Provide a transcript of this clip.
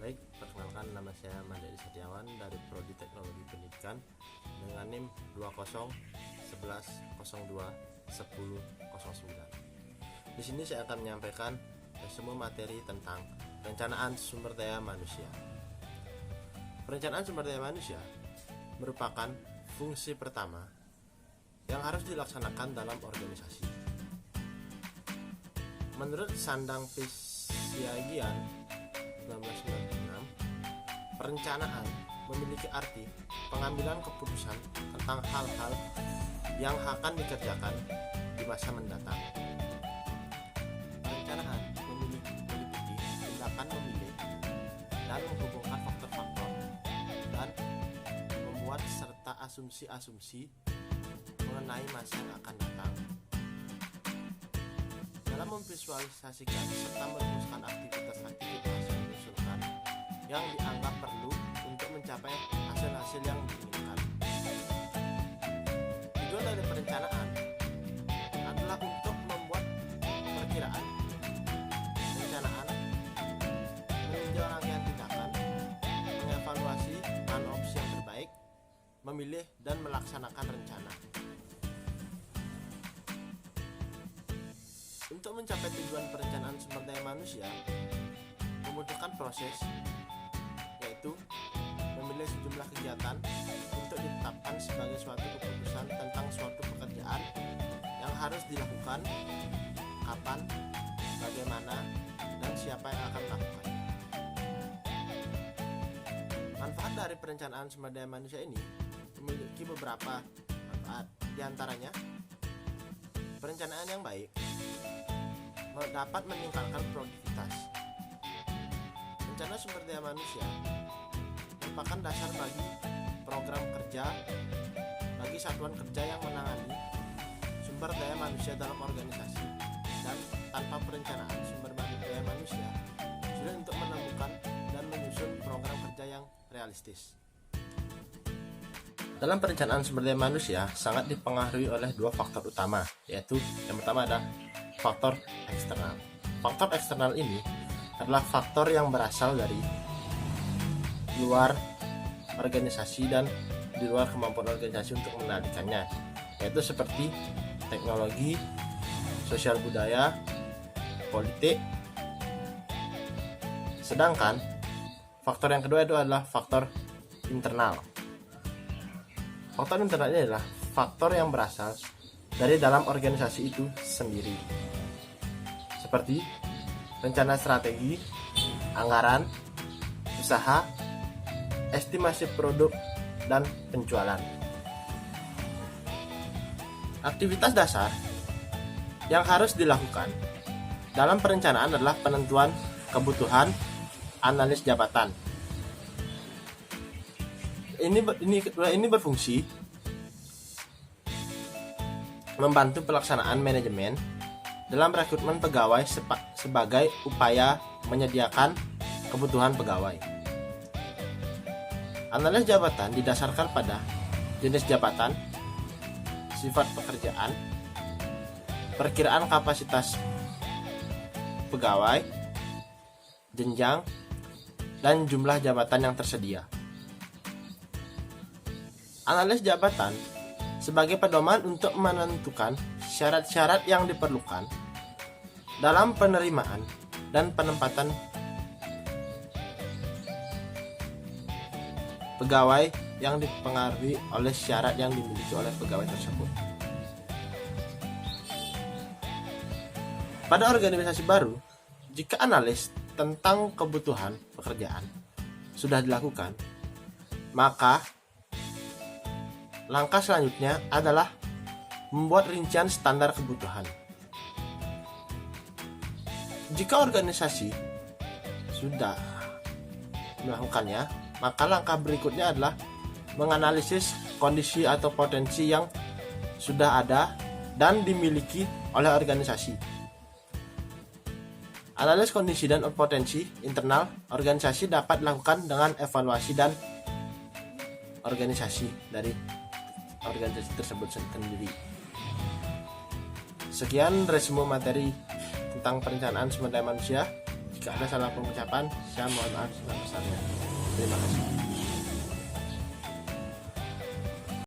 Baik, perkenalkan nama saya Mandiri Setiawan dari Prodi Teknologi Pendidikan dengan NIM 2011021009. Di sini saya akan menyampaikan semua materi tentang perencanaan sumber daya manusia. Perencanaan sumber daya manusia merupakan fungsi pertama yang harus dilaksanakan dalam organisasi. Menurut Sandang Pisiagian 1996, perencanaan memiliki arti pengambilan keputusan tentang hal-hal yang akan dikerjakan di masa mendatang. Perencanaan meliputi tindakan memilih dan menghubungkan faktor-faktor dan membuat serta asumsi-asumsi mengenai masa yang akan datang. Dalam memvisualisasikan serta merumuskan aktivitas-aktivitas yang diusulkan yang dianggap perlu untuk mencapai hasil-hasil yang diinginkan. Tujuan dari perencanaan adalah untuk membuat perkiraan, perencanaan, meninjau rangkaian tindakan, mengevaluasi mana opsi yang terbaik, memilih dan melaksanakan rencana. Untuk mencapai tujuan perencanaan sumber daya manusia membutuhkan proses, yaitu memilih sejumlah kegiatan untuk ditetapkan sebagai suatu keputusan tentang suatu pekerjaan yang harus dilakukan, kapan, bagaimana, dan siapa yang akan melakukannya. Manfaat dari perencanaan sumber daya manusia ini memiliki beberapa manfaat. Di antaranya, perencanaan yang baik dapat meningkatkan produktivitas. Rencana sumber daya manusia merupakan dasar bagi program kerja bagi satuan kerja yang menangani sumber daya manusia dalam organisasi, dan tanpa perencanaan sumber daya manusia sulit untuk menemukan dan menyusun program kerja yang realistis. Dalam perencanaan sumber daya manusia sangat dipengaruhi oleh dua faktor utama, yaitu yang pertama adalah faktor eksternal. Faktor eksternal ini adalah faktor yang berasal dari luar organisasi dan di luar kemampuan organisasi untuk mengendalikannya, yaitu seperti teknologi, sosial budaya, politik. Sedangkan faktor yang kedua itu adalah faktor internal. Faktor internal ini adalah faktor yang berasal dari dalam organisasi itu sendiri, seperti rencana strategi, anggaran, usaha, estimasi produk, dan penjualan. Aktivitas dasar yang harus dilakukan dalam perencanaan adalah penentuan kebutuhan, analis jabatan. Ini berfungsi membantu pelaksanaan manajemen dalam rekrutmen pegawai sebagai upaya menyediakan kebutuhan pegawai. Analis jabatan didasarkan pada jenis jabatan, sifat pekerjaan, perkiraan kapasitas pegawai, jenjang, dan jumlah jabatan yang tersedia. Analis jabatan sebagai pedoman untuk menentukan syarat-syarat yang diperlukan dalam penerimaan dan penempatan pegawai yang dipengaruhi oleh syarat yang dimiliki oleh pegawai tersebut. Pada organisasi baru, jika analis tentang kebutuhan pekerjaan sudah dilakukan, maka langkah selanjutnya adalah membuat rincian standar kebutuhan. Jika organisasi sudah melakukannya, maka langkah berikutnya adalah menganalisis kondisi atau potensi yang sudah ada dan dimiliki oleh organisasi. Analis kondisi dan potensi internal organisasi dapat dilakukan dengan evaluasi dan organisasi dari organisasi tersebut sendiri. Sekian resume materi tentang perencanaan sumber daya manusia. Jika Jika ada salah pengucapan, saya mohon maaf sebesar-besarnya. Terima kasih.